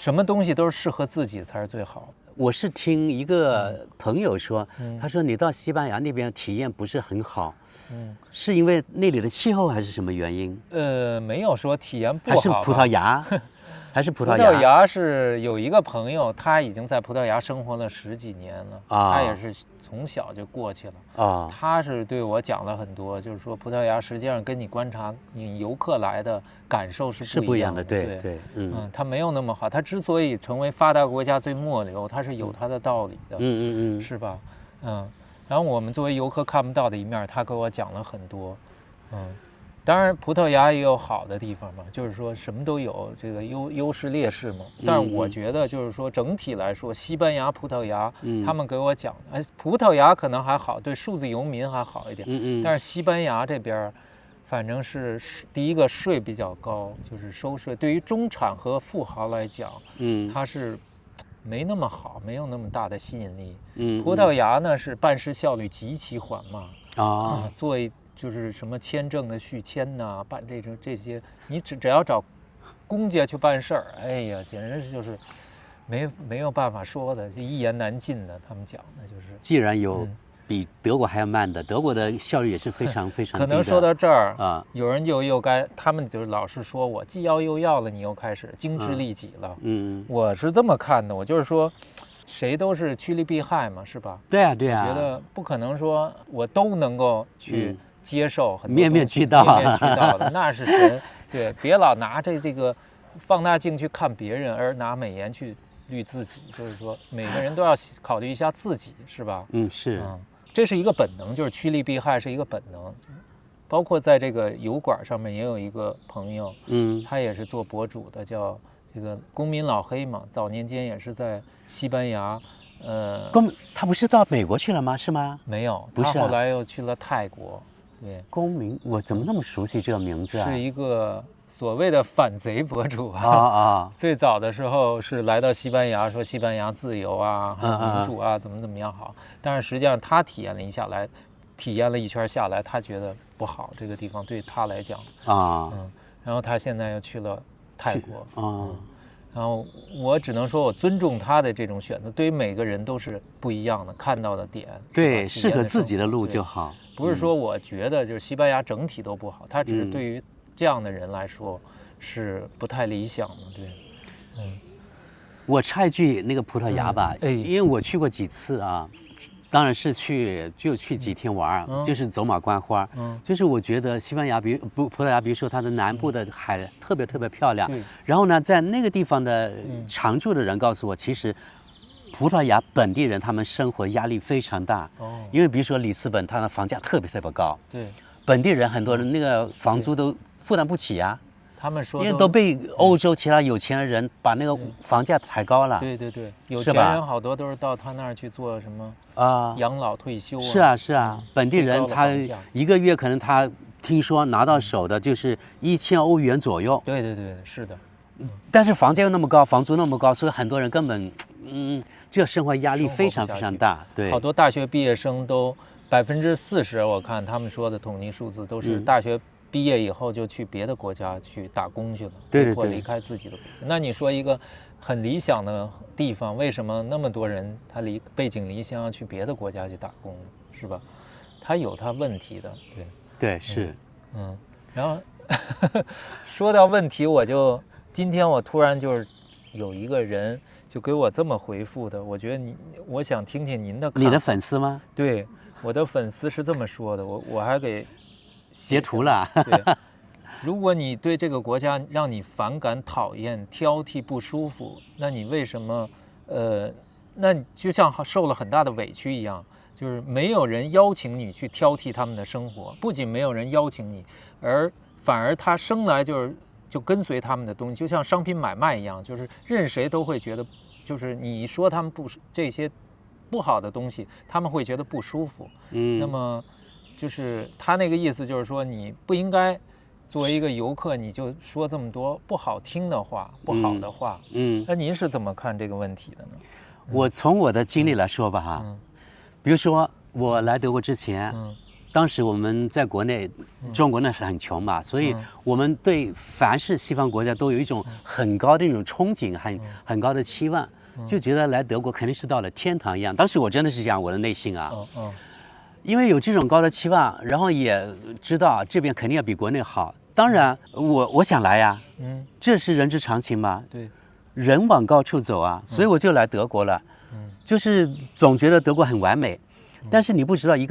什么东西都是适合自己才是最好。我是听一个朋友说，他说你到西班牙那边体验不是很好，是因为那里的气候还是什么原因？没有说体验不好，还是葡萄牙？还是葡萄牙？葡萄牙是有一个朋友，他已经在葡萄牙生活了10几年了，他也是从小就过去了。他是对我讲了很多，就是说葡萄牙实际上跟你观察你游客来的感受是不一样的。对，它没有那么好。它之所以成为发达国家最末流，它是有它的道理的。是吧？然后我们作为游客看不到的一面，他给我讲了很多。当然，葡萄牙也有好的地方嘛，就是说什么都有，这个优势劣势嘛。但是我觉得，就是说整体来说，西班牙、葡萄牙，他们给我讲，葡萄牙可能还好，对数字游民还好一点。但是西班牙这边，反正是第一个税比较高，就是收税，对于中产和富豪来讲，它是没那么好，没有那么大的吸引力。葡萄牙呢是办事效率极其缓慢就是什么签证的续签呐，办这些，你只要找公家去办事儿，哎呀，简直就是没有办法说的，就一言难尽的。他们讲的就是，既然有比德国还要慢的，德国的效率也是非常非常低的。可能说到这儿有人又该，他们就是老是说我既要又要了，你又开始精致利己了。我是这么看的，我就是说，谁都是趋利避害嘛，是吧？对啊，我觉得不可能说我都能够去。接受很多面面俱到的，那是神。对，别老拿这个放大镜去看别人，而拿美颜去滤自己。就是说，每个人都要考虑一下自己，是吧？是。这是一个本能，就是趋利避害是一个本能。包括在这个油管上面也有一个朋友，他也是做博主的，叫这个公民老黑嘛。早年间也是在西班牙，他不是到美国去了吗？是吗？没有，他后来又去了泰国。对，公民，我怎么那么熟悉这个名字啊？是一个所谓的反贼博主最早的时候是来到西班牙，说西班牙自由啊、民主啊，怎么样好。但是实际上他体验了一圈下来，他觉得不好，这个地方对他来讲然后他现在又去了泰国然后我只能说我尊重他的这种选择，对于每个人都是不一样的，看到的点对，适合自己的路就好。不是说我觉得就是西班牙整体都不好，它只是对于这样的人来说是不太理想的。对，我插一句，那个葡萄牙吧，因为我去过几次啊，当然是去几天玩，就是走马观花。就是我觉得西班牙，葡萄牙，比如说它的南部的海特别特别漂亮。然后呢，在那个地方的常住的人告诉我，其实葡萄牙本地人他们生活压力非常大，因为比如说里斯本，它的房价特别特别高，对，本地人很多人那个房租都负担不起啊。他们说，因为都被欧洲其他有钱的人把那个房价抬高了。对，有钱人好多都是到他那儿去做什么养老退休是啊，本地人他一个月可能他听说拿到手的就是1000欧元左右。对，是的。但是房价又那么高，房租那么高，所以很多人根本这生活压力非常非常大。对，好多大学毕业生都40%，我看他们说的统计数字都是大学毕业以后就去别的国家去打工去了，对，或离开自己的国家。那你说一个很理想的地方，为什么那么多人他背井离乡去别的国家去打工呢？是吧？他有他问题的。对，是。然后说到问题，今天我突然就是有一个人就给我这么回复的，我觉得我想听听您的看法。你的粉丝吗？对，我的粉丝是这么说的，我还给截图了。对，如果你对这个国家让你反感、讨厌、挑剔、不舒服，那你为什么那你就像受了很大的委屈一样，就是没有人邀请你去挑剔他们的生活，不仅没有人邀请你，反而他生来就跟随他们的东西，就像商品买卖一样，就是任谁都会觉得，就是你说他们这些不好的东西，他们会觉得不舒服。那么就是他那个意思，就是说你不应该作为一个游客，你就说这么多不好听的话、不好的话。那您是怎么看这个问题的呢？我从我的经历来说吧，比如说我来德国之前，当时我们在国内，中国那是很穷嘛，所以我们对凡是西方国家都有一种很高的一种憧憬，很高的期望，就觉得来德国肯定是到了天堂一样。当时我真的是这样，我的内心啊，因为有这种高的期望，然后也知道这边肯定要比国内好。当然，我想来呀，这是人之常情嘛，对，人往高处走啊，所以我就来德国了，就是总觉得德国很完美。但是你不知道一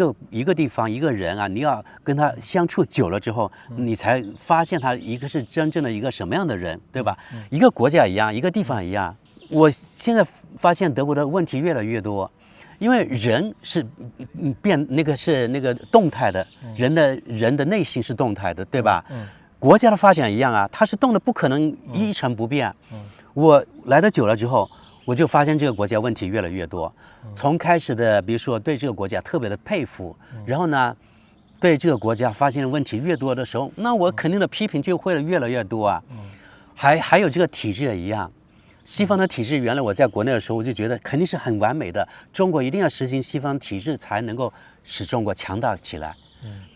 个地方一个人啊，你要跟他相处久了之后，你才发现他一个是真正的一个什么样的人，对吧？一个国家一样，一个地方一样。我现在发现德国的问题越来越多，因为人是那个动态的，人的内心是动态的，对吧？国家的发展一样啊，它是动的，不可能一成不变。我来的久了之后，我就发现这个国家问题越来越多。从开始的，比如说对这个国家特别的佩服，然后呢，对这个国家发现问题越多的时候，那我肯定的批评就会越来越多啊。还有这个体制也一样，西方的体制原来我在国内的时候，我就觉得肯定是很完美的，中国一定要实行西方体制才能够使中国强大起来。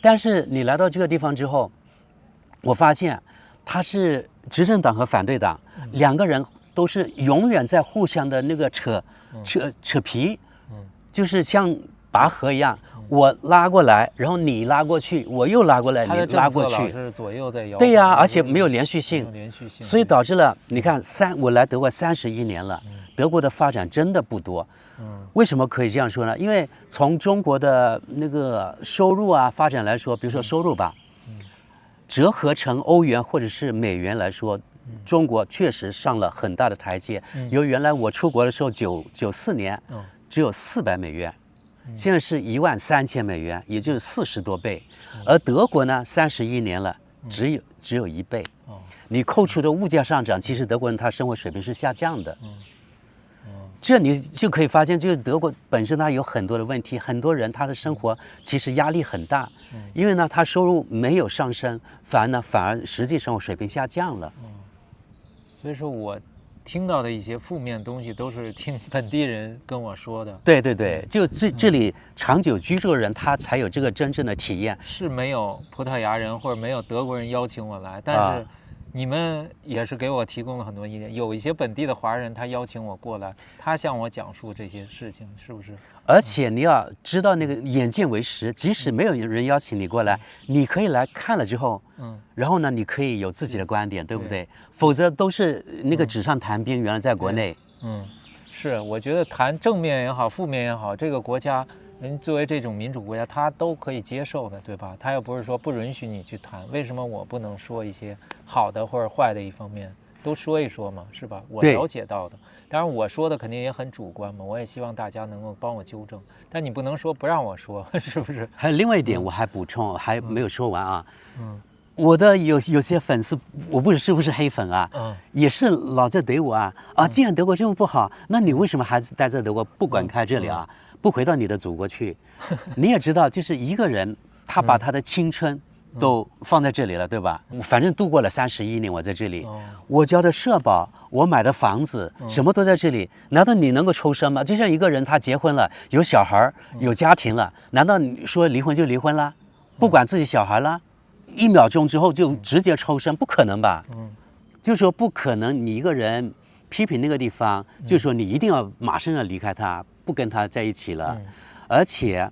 但是你来到这个地方之后，我发现他是执政党和反对党两个人都是永远在互相的那个扯皮，就是像拔河一样，我拉过来，然后你拉过去，我又拉过来，你拉过去，是左右在摇。对呀，而且没有连续性，所以导致了你看我来德国31年了，德国的发展真的不多。为什么可以这样说呢？因为从中国的那个收入啊发展来说，比如说收入吧，折合成欧元或者是美元来说，中国确实上了很大的台阶。由原来我出国的时候94年只有400美元，现在是13000美元，也就是40多倍。而德国呢，31年了，只有1倍。你扣除的物价上涨，其实德国人他生活水平是下降的。这你就可以发现，就是德国本身它有很多的问题，很多人他的生活其实压力很大，因为呢他收入没有上升，反而实际生活水平下降了。所以说我听到的一些负面东西都是听本地人跟我说的。对对对，就这里长久居住的人，他才有这个真正的体验。是没有葡萄牙人或者没有德国人邀请我来，但是你们也是给我提供了很多意见。有一些本地的华人，他邀请我过来，他向我讲述这些事情，是不是？而且你要知道，那个眼见为实，即使没有人邀请你过来，你可以来看了之后，然后呢，你可以有自己的观点，对不对？否则都是那个纸上谈兵。原来在国内，是，我觉得谈正面也好，负面也好，这个国家人作为这种民主国家，他都可以接受的，对吧？他又不是说不允许你去谈，为什么我不能说一些好的或者坏的一方面，都说一说嘛，是吧？我了解到的，当然我说的肯定也很主观嘛，我也希望大家能够帮我纠正，但你不能说不让我说，是不是？还有另外一点，我还补充，还没有说完啊。我的有些粉丝，我不知是不是黑粉啊，也是老在怼我啊。既然德国这么不好，那你为什么还是待在德国不滚开这里啊？不回到你的祖国去？你也知道，就是一个人，他把他的青春都放在这里了，对吧？反正度过了31年，我在这里，我交的社保，我买的房子，什么都在这里。难道你能够抽身吗？就像一个人他结婚了，有小孩，有家庭了，难道你说离婚就离婚了，不管自己小孩了？1秒钟之后就直接抽身，不可能吧？就是说不可能，你一个人批评那个地方，就是说你一定要马上要离开他，不跟他在一起了。而且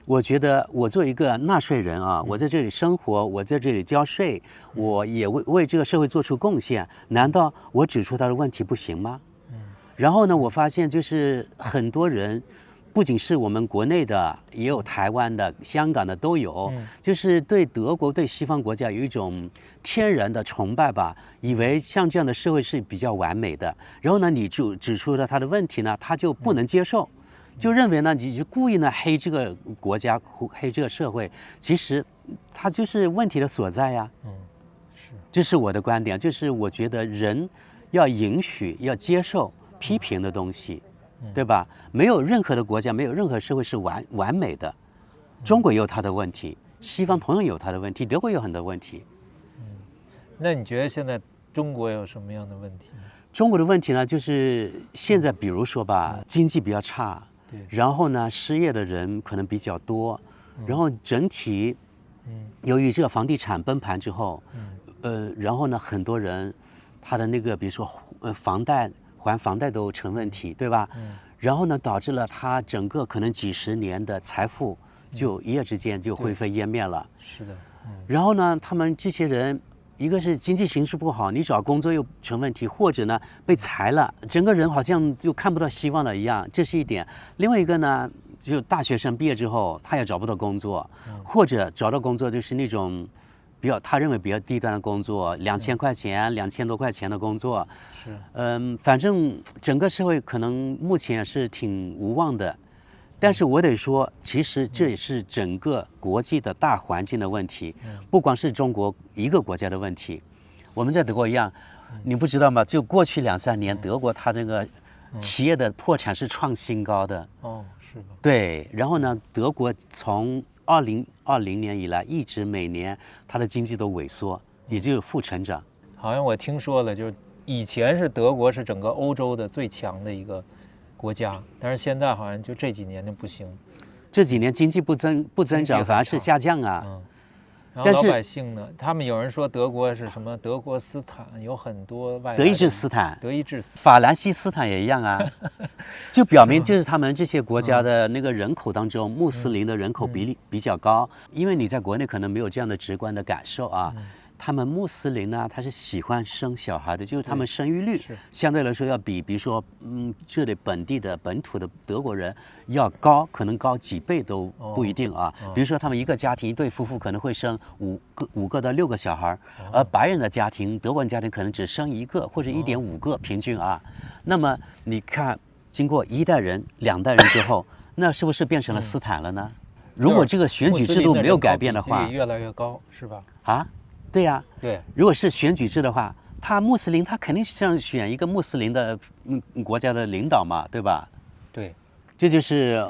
我觉得我作为一个纳税人啊，我在这里生活，我在这里交税，我也为这个社会做出贡献，难道我指出他的问题不行吗？然后呢，我发现就是很多人，不仅是我们国内的，也有台湾的、香港的都有，就是对德国、对西方国家有一种天然的崇拜吧，以为像这样的社会是比较完美的。然后呢，你指出了他的问题呢，他就不能接受，就认为呢，你就故意呢黑这个国家、黑这个社会，其实它就是问题的所在呀。这是我的观点，就是我觉得人要允许、要接受批评的东西。对吧？没有任何的国家，没有任何社会是完美的。中国也有它的问题，西方同样有它的问题，德国有很多问题。那你觉得现在中国有什么样的问题呢？中国的问题呢，就是现在比如说吧，经济比较差，然后呢，失业的人可能比较多，然后整体，由于这个房地产崩盘之后，然后呢，很多人他的那个比如说还房贷都成问题，对吧？然后呢，导致了他整个可能几十年的财富就一夜之间就灰飞烟灭了。是的。然后呢，他们这些人，一个是经济形势不好，你找工作又成问题，或者呢被裁了，整个人好像就看不到希望了一样，这是一点。另外一个呢，就大学生毕业之后，他也找不到工作，或者找到工作就是那种他认为比较低端的工作，2000块钱、2000多块钱的工作。是。反正整个社会可能目前是挺无望的。但是我得说，其实这也是整个国际的大环境的问题，不光是中国一个国家的问题。我们在德国一样，你不知道吗？就过去2、3年，德国它那个企业的破产是创新高的。哦，是吧？对。然后呢，德国从2020年以来，一直每年它的经济都萎缩，也就是负成长。好像我听说了，就是以前是德国是整个欧洲的最强的一个国家，但是现在好像就这几年就不行。这几年经济不增长，反而是下降啊。然后老百姓呢，他们有人说德国是什么德国斯坦，有很多外来德意志斯坦、法兰西斯坦也一样啊。就表明就是他们这些国家的那个人口当中，穆斯林的人口比例比较高。因为你在国内可能没有这样的直观的感受啊。他们穆斯林呢，他是喜欢生小孩的，就是他们生育率相对来说要比如说这里本土的德国人要高，可能高几倍都不一定啊。比如说他们一个家庭一对夫妇可能会生5个到6个小孩，而白人的家庭，德国人家庭可能只生1个或者1.5个平均啊。那么你看，经过1代人、2代人之后，那是不是变成了斯坦了呢？如果这个选举制度没有改变的话，越来越高是吧？啊？对呀，对。如果是选举制的话，穆斯林他肯定是想选一个穆斯林的国家的领导嘛，对吧？对，这就是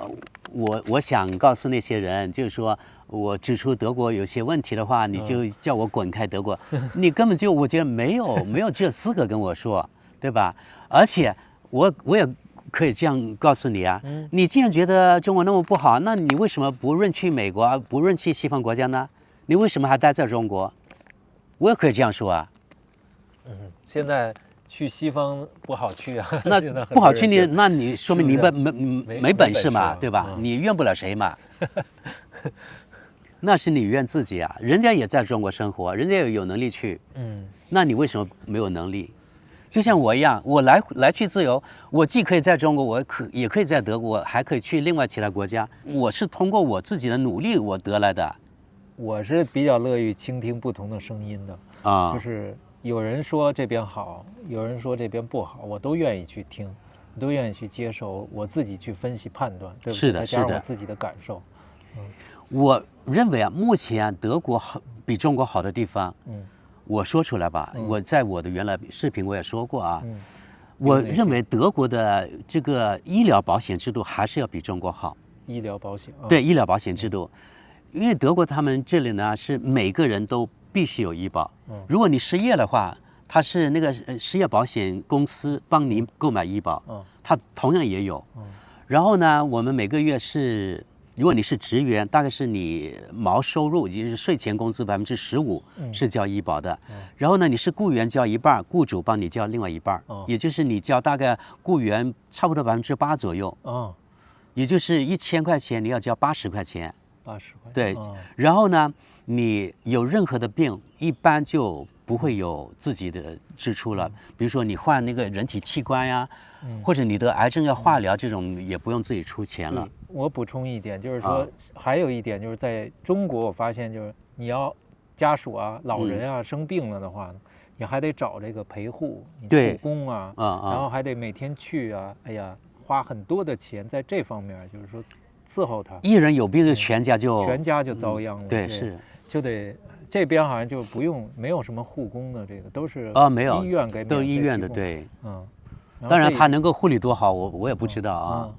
我想告诉那些人，就是说我指出德国有些问题的话，你就叫我滚开德国，你根本就我觉得没有这个资格跟我说，对吧？而且我也可以这样告诉你啊，你既然觉得中国那么不好，那你为什么不润去美国，不润去西方国家呢？你为什么还待在中国？我也可以这样说啊。现在去西方不好去啊。那不好去那你说明你没本事嘛，对吧？你怨不了谁嘛。那是你怨自己啊，人家也在中国生活，人家也有能力去。那你为什么没有能力？就像我一样，我来去自由，我既可以在中国，也可以在德国，还可以去另外其他国家。我是通过我自己的努力我得来的。我是比较乐于倾听不同的声音的啊，就是有人说这边好，有人说这边不好，我都愿意去听，都愿意去接受，我自己去分析判断，对不对？是的，再加上我自己的感受。我认为啊，目前德国比中国好的地方，我说出来吧，我在我的原来视频我也说过啊，我认为德国的这个医疗保险制度还是要比中国好。医疗保险，对，医疗保险制度。因为德国他们这里呢是每个人都必须有医保，如果你失业的话，他是那个失业保险公司帮你购买医保，他同样也有。然后呢，我们每个月是，如果你是职员，大概是你毛收入，也就是税前工资15%是交医保的。然后呢，你是雇员交一半，雇主帮你交另外一半，也就是你交大概雇员差不多8%左右。也就是1000块钱你要交80块钱。80块。对，然后呢，你有任何的病，一般就不会有自己的支出了。比如说你换那个人体器官呀，或者你得癌症要化疗，这种也不用自己出钱了。我补充一点，就是说还有一点就是在中国，我发现就是你要家属啊、老人啊生病了的话，你还得找这个陪护，你护工啊，然后还得每天去啊，哎呀，花很多的钱在这方面，就是说。伺候他，一人有病，全家就遭殃了。对，是，就得这边好像就没有什么护工的，这个都是没有，医院都是医院的，对，当然他能够护理多好，我也不知道啊。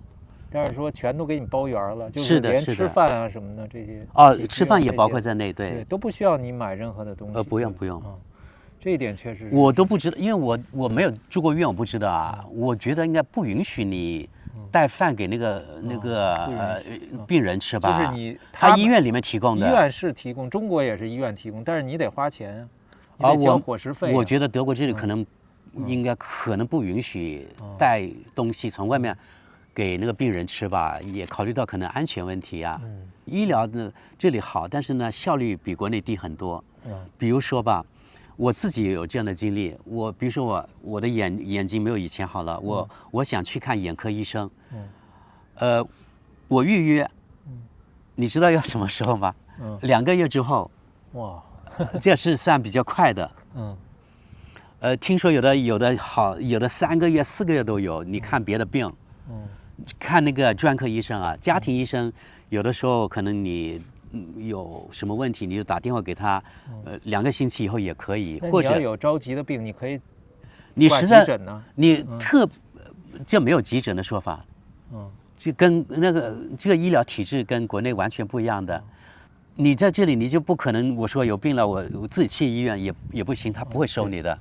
但是说全都给你包圆了，就是连吃饭啊什么的这些吃饭也包括在内，对，都不需要你买任何的东西。不用。这一点确实我都不知道，因为我没有住过院，我不知道啊。我觉得应该不允许你带饭给那个病人吃吧？就是他医院里面提供的。医院是提供，中国也是医院提供，但是你得花钱，你得交伙食费。我觉得德国这里可能可能不允许带东西从外面给那个病人吃吧，也考虑到可能安全问题啊。医疗呢这里好，但是呢效率比国内低很多。比如说吧。我自己也有这样的经历，比如说我的眼睛没有以前好了，我想去看眼科医生，我预约，你知道要什么时候吗？2个月之后，哇，这是算比较快的，听说有的好，有的3个月、4个月都有。你看别的病，看那个专科医生啊，家庭医生有的时候可能你。有什么问题你就打电话给他，2个星期以后也可以。或者你要有着急的病，你可以你实在你这没有急诊的说法，就跟这个医疗体制跟国内完全不一样的。你在这里你就不可能，我说有病了我自己去医院也不行，他不会收你的。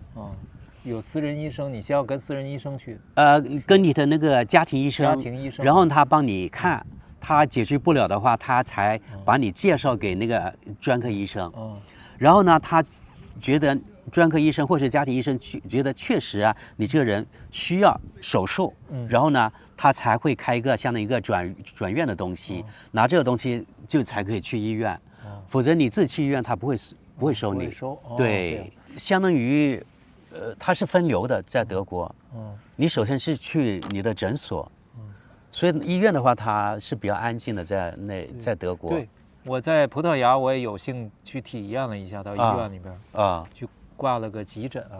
有私人医生，你先要跟私人医生去。跟你的那个家庭医生，然后他帮你看。他解决不了的话，他才把你介绍给那个专科医生。然后呢，他觉得专科医生或是家庭医生觉得确实啊，你这个人需要手术，然后呢，他才会开一个相当于一个转院的东西，拿这个东西就才可以去医院，否则你自己去医院他不会收你。对，相当于它是分流的，在德国。你首先是去你的诊所。所以医院的话，它是比较安静的，在德国。对，我在葡萄牙，我也有幸去体验了一下，到医院里边去挂了个急诊啊。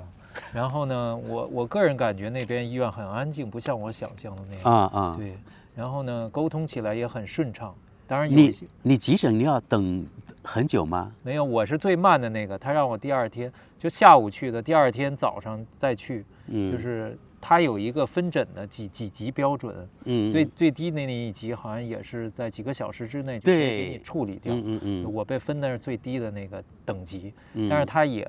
然后呢，我个人感觉那边医院很安静，不像我想象的那样。对，然后呢，沟通起来也很顺畅。当然你急诊你要等很久吗？没有，我是最慢的那个，他让我第2天就下午去的，第2天早上再去，就是。它有一个分诊的几级标准，最低的那一级好像也是在几个小时之内就可以给你处理掉。我被分的是最低的那个等级，但是它也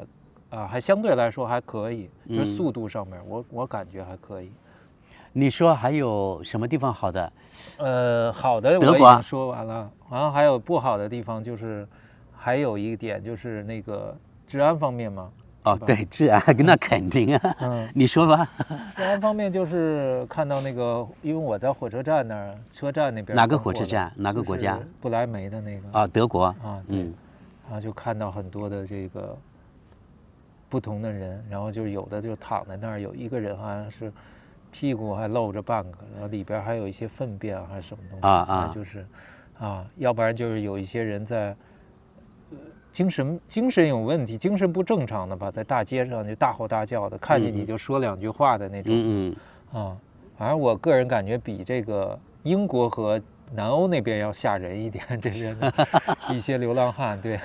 还相对来说还可以，就是速度上面我感觉还可以。你说还有什么地方好的？好的我已经说完了，好像还有不好的地方，就是还有一点就是那个治安方面嘛。对，治安那肯定啊。你说吧。治安方面就是看到那个，因为我在火车站那儿，车站那边。哪个火车站？哪个国家？不来梅的那个。德国。然后就看到很多的这个不同的人，然后就有的就躺在那儿，有一个人好像是屁股还露着半个，然后里边还有一些粪便还是什么东西就是要不然就是有一些人在。精神有问题，精神不正常的吧，在大街上就大吼大叫的，看见你就说2句话的那种。反正我个人感觉比这个英国和南欧那边要吓人一点，这些一些流浪汉，对。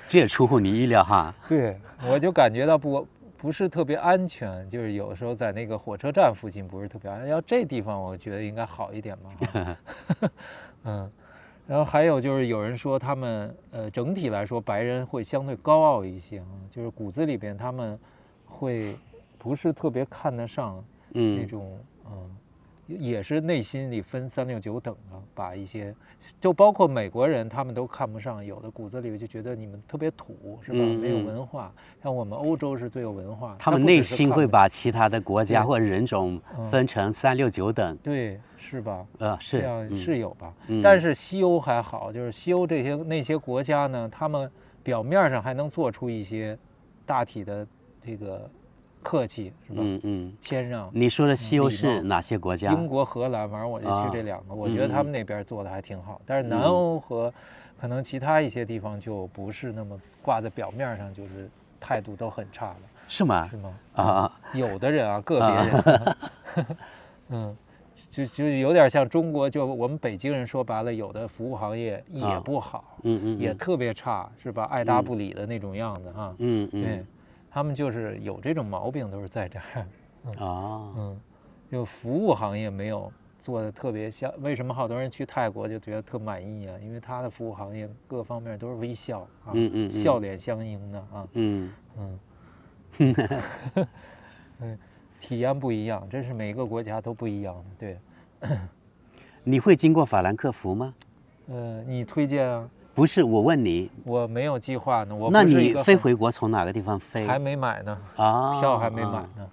这也出乎你意料哈。对，我就感觉到不是特别安全，就是有时候在那个火车站附近不是特别安全，要这地方我觉得应该好一点嘛。然后还有就是有人说他们整体来说白人会相对高傲一些就是骨子里边他们会不是特别看得上那种也是内心里分3、6、9等的，把一些就包括美国人他们都看不上，有的骨子里就觉得你们特别土是吧？没有文化，像我们欧洲是最有文化。他们内心会把其他的国家或者人种分成3、6、9等。对，是吧？是这样是有吧？但是西欧还好，就是西欧那些国家呢，他们表面上还能做出一些大体的这个客气，是吧？谦让。你说的西欧是哪些国家？英国、荷兰，反正我就去这2个，我觉得他们那边做的还挺好。但是南欧和可能其他一些地方就不是那么挂在表面上，就是态度都很差了。是吗？是吗？有的人个别人，就有点像中国，就我们北京人说白了，有的服务行业也不好，也特别差，是吧？爱答不理的那种样子哈。对。他们就是有这种毛病，都是在这儿。就服务行业没有做的特别像。为什么好多人去泰国就觉得特满意啊？因为他的服务行业各方面都是微笑笑脸相迎的啊。体验不一样，真是每个国家都不一样的。对。你会经过法兰克福吗？你推荐啊？不是，我问你。我没有计划呢。那你飞回国从哪个地方飞？还没买呢。啊，票还没买呢。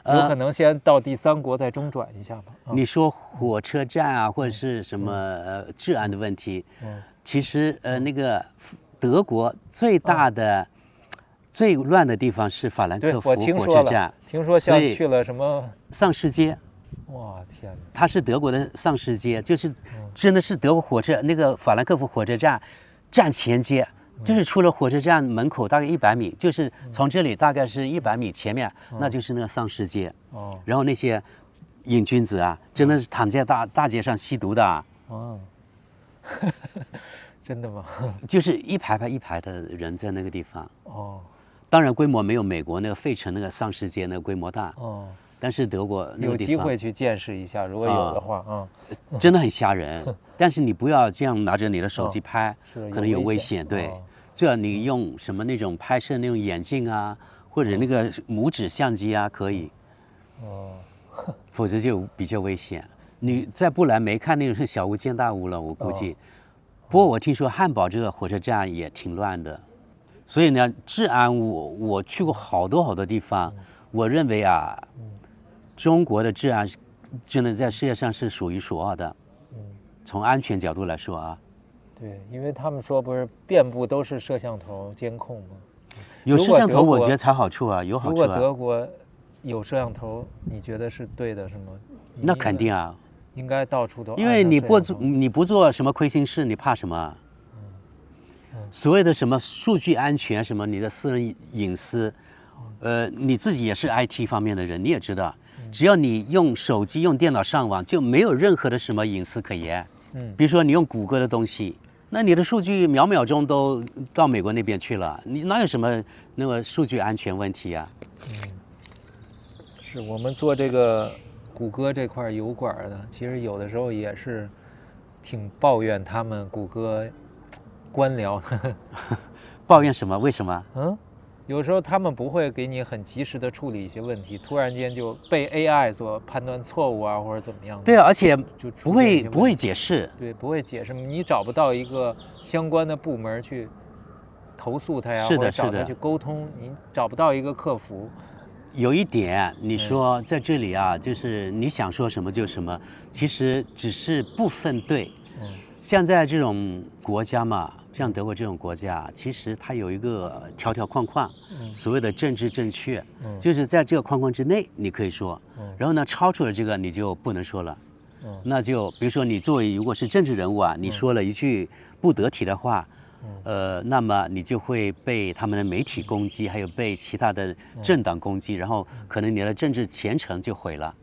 有可能先到第3国再中转一下吧。你说火车站啊，或者是什么治安的问题？其实那个德国最大的、最乱的地方是法兰克福火车站。听说像去了什么丧尸街。哇天哪！它是德国的丧尸街，就是真的是德国火车那个法兰克福火车站站前街，就是出了火车站门口大概100米，就是从这里大概是100米前面，那就是那个丧尸街。然后那些瘾君子啊，真的是躺在大街上吸毒的啊。真的吗？就是一排的人在那个地方。当然规模没有美国那个费城那个丧尸街那个规模大。但是德国那个地方有机会去见识一下，如果有的话真的很吓人。但是你不要这样拿着你的手机拍，可能有危险。对，最好你用什么那种拍摄那种眼镜啊，或者那个拇指相机啊，可以。否则就比较危险。你在布兰梅看那种是小巫见大巫了，我估计。不过我听说汉堡这个火车站也挺乱的，所以呢，治安我去过好多地方，我认为啊。中国的治安真的在世界上是数一数二的，从安全角度来说啊。对，因为他们说不是遍布都是摄像头监控吗？有摄像头，我觉得才好处啊，有好处啊。如果德国有摄像头，你觉得是对的，是吗？那肯定啊，应该到处都。因为你不做什么亏心事，你怕什么？所谓的什么数据安全，什么你的私人隐私，你自己也是 IT 方面的人，你也知道。只要你用手机、用电脑上网，就没有任何的什么隐私可言。比如说你用谷歌的东西，那你的数据秒钟都到美国那边去了，你哪有什么那个数据安全问题啊？是我们做这个谷歌这块油管的，其实有的时候也是挺抱怨他们谷歌官僚。抱怨什么？为什么？有时候他们不会给你很及时的处理一些问题，突然间就被 AI 所判断错误啊，或者怎么样的。对啊，而且就不会解释。对，不会解释，你找不到一个相关的部门去投诉他呀，是的，或者找他去沟通，你找不到一个客服。有一点，你说在这里啊，就是你想说什么就什么，其实只是部分对。像在这种国家嘛，像德国这种国家，其实它有一个条条框框，所谓的政治正确，就是在这个框框之内你可以说，然后呢超出了这个你就不能说了。那就比如说你作为如果是政治人物啊，你说了一句不得体的话，那么你就会被他们的媒体攻击，还有被其他的政党攻击，然后可能你的政治前程就毁了。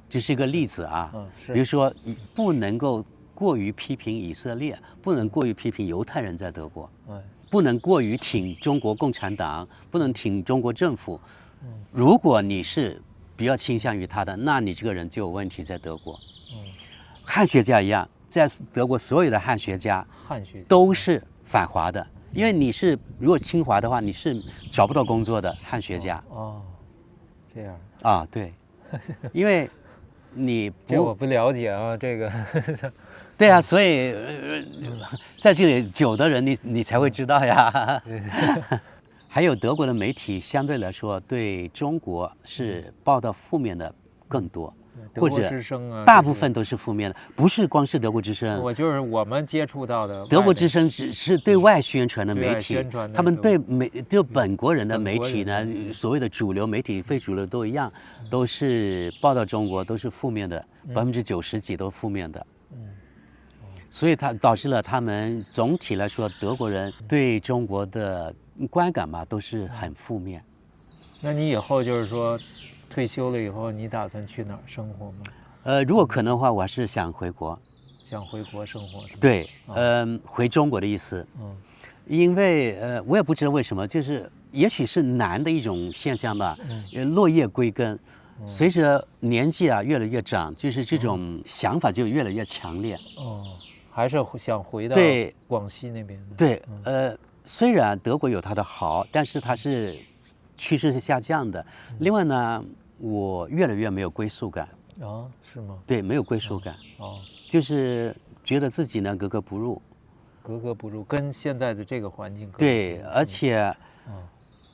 这是一个例子啊。比如说不能够过于批评以色列，不能过于批评犹太人在德国，不能过于挺中国共产党，不能挺中国政府。如果你是比较倾向于他的，那你这个人就有问题在德国。汉学家一样，在德国所有的汉学家都是反华的，因为你是如果亲华的话，你是找不到工作的汉学家。这样啊，对，因为你这我不了解啊，这个。对啊，所以在这里久的人你才会知道呀。还有德国的媒体相对来说对中国是报道负面的更多，或者大部分都是负面的，不是光是德国之声。就是我们接触到的德国之声只是对外宣传的媒体，他们对本国人的媒体呢，所谓的主流媒体、非主流都一样，都是报道中国都是负面的，90%几都负面的。所以它导致了他们总体来说，德国人对中国的观感嘛，都是很负面。那你以后就是说，退休了以后，你打算去哪儿生活吗？如果可能的话，我还是想回国。想回国生活是吗？对，回中国的意思。因为我也不知道为什么，就是也许是难的一种现象吧。落叶归根，随着年纪啊越来越长，就是这种想法就越来越强烈。还是想回到广西那边的。对，虽然德国有它的好，但是它是趋势是下降的。另外呢，我越来越没有归属感。是吗？对，没有归属感。就是觉得自己呢格格不入。格格不入，跟现在的这个环境。对，而且，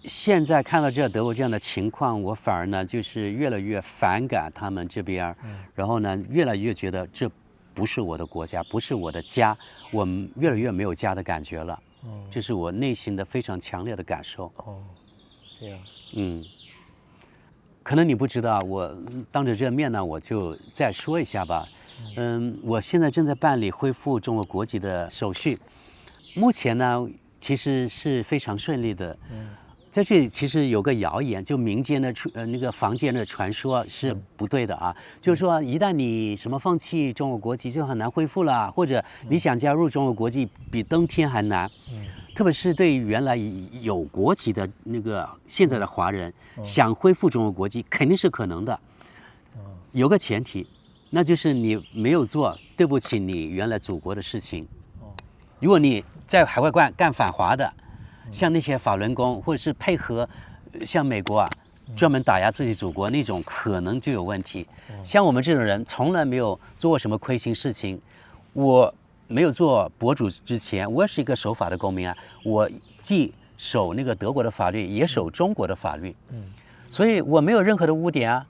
现在看到德国这样的情况，我反而呢就是越来越反感他们这边，然后呢越来越觉得这不是我的国家，不是我的家，我越来越没有家的感觉了。这是我内心的非常强烈的感受。这样。可能你不知道，我当着这个面呢，我就再说一下吧。我现在正在办理恢复中国国籍的手续，目前呢其实是非常顺利的。在这里其实有个谣言，就民间的那个坊间的传说是不对的啊。就是说，一旦你什么放弃中国国籍，就很难恢复了，或者你想加入中国国籍比登天还难。特别是对于原来有国籍的那个现在的华人，想恢复中国国籍肯定是可能的。有个前提，那就是你没有做对不起你原来祖国的事情。如果你在海外干反华的，像那些法轮功，或者是配合像美国专门打压自己祖国那种，可能就有问题。像我们这种人从来没有做过什么亏心事情。我没有做博主之前，我也是一个守法的公民啊。我既守那个德国的法律，也守中国的法律。所以我没有任何的污点啊。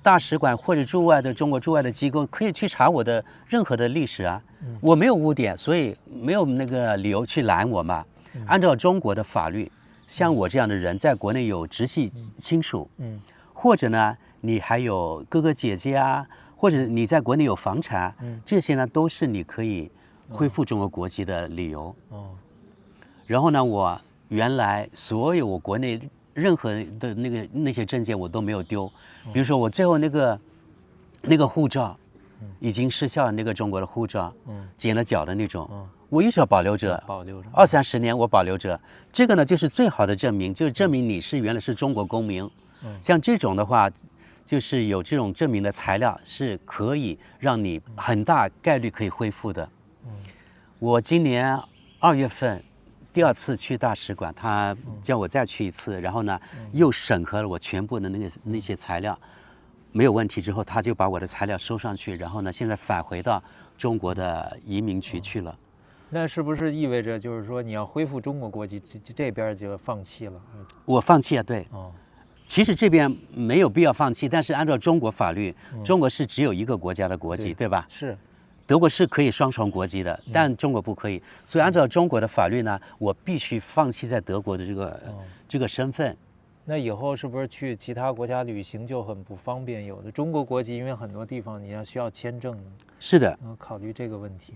大使馆或者中国驻外的机构可以去查我的任何的历史啊。我没有污点，所以没有那个理由去拦我嘛。按照中国的法律，像我这样的人在国内有直系亲属，或者呢你还有哥哥姐姐啊，或者你在国内有房产，这些呢都是你可以恢复中国国籍的理由。然后呢，我原来所有我国内任何的那些证件我都没有丢，比如说我最后那个护照已经失效的那个中国的护照，剪了角的那种，我一直要保留着，20-30年我保留着。这个呢就是最好的证明，就是证明你原来是中国公民。像这种的话，就是有这种证明的材料是可以让你很大概率可以恢复的。我今年2月份第2次去大使馆，他叫我再去一次，然后呢又审核了我全部的那些材料，没有问题之后，他就把我的材料收上去，然后呢现在返回到中国的移民局去了。那是不是意味着就是说你要恢复中国国籍，这边就放弃了？我放弃了，对。其实这边没有必要放弃，但是按照中国法律，中国是只有一个国家的国籍，对吧？是。德国是可以双重国籍的，但中国不可以。所以按照中国的法律呢，我必须放弃在德国的这个身份。那以后是不是去其他国家旅行就很不方便？有的中国国籍，因为很多地方你需要签证。是的，考虑这个问题。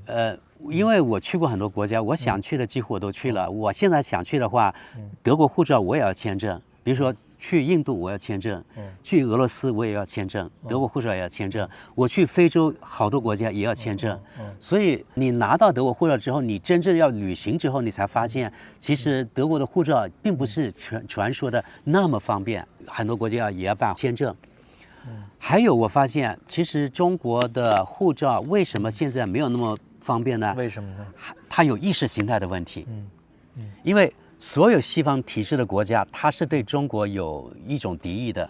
因为我去过很多国家，我想去的几乎我都去了。我现在想去的话，德国护照我也要签证，比如说去印度我要签证，去俄罗斯我也要签证，德国护照也要签证。我去非洲好多国家也要签证。所以你拿到德国护照之后，你真正要旅行之后，你才发现其实德国的护照并不是传说的那么方便，很多国家也要办签证。还有我发现，其实中国的护照为什么现在没有那么方便呢？为什么呢？它有意识形态的问题。因为所有西方体制的国家，它是对中国有一种敌意的，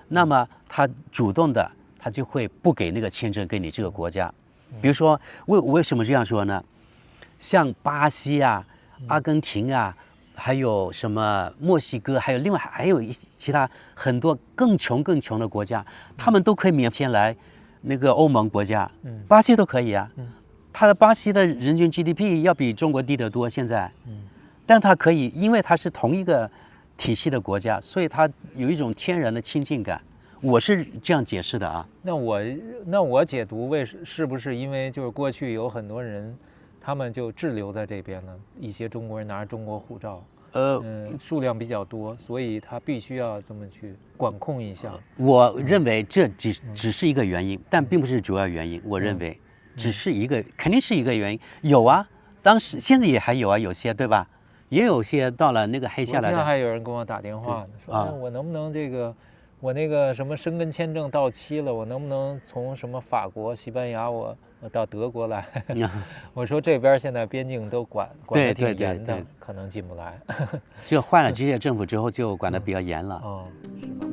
那么它主动的，它就会不给那个签证给你这个国家。比如说，为什么这样说呢？像巴西啊、阿根廷啊，还有什么墨西哥，还有另外还有其他很多更穷的国家，他们都可以免签来那个欧盟国家，巴西都可以啊。巴西的人均 GDP 要比中国低得多，现在。但它可以，因为它是同一个体系的国家，所以它有一种天然的亲近感。我是这样解释的啊。那我解读是不是因为就是过去有很多人，他们就滞留在这边了，一些中国人拿着中国护照，数量比较多，所以他必须要这么去管控一下。我认为这只是一个原因，但并不是主要原因。我认为只是肯定是一个原因。有啊，当时现在也还有啊，有些对吧？也有些到了那个黑下来的。昨天还有人跟我打电话说，我能不能我那个什么申根签证到期了，我能不能从什么法国、西班牙我到德国来？我说这边现在边境都管得挺严的，可能进不来。就换了这些政府之后，就管得比较严了。是吧？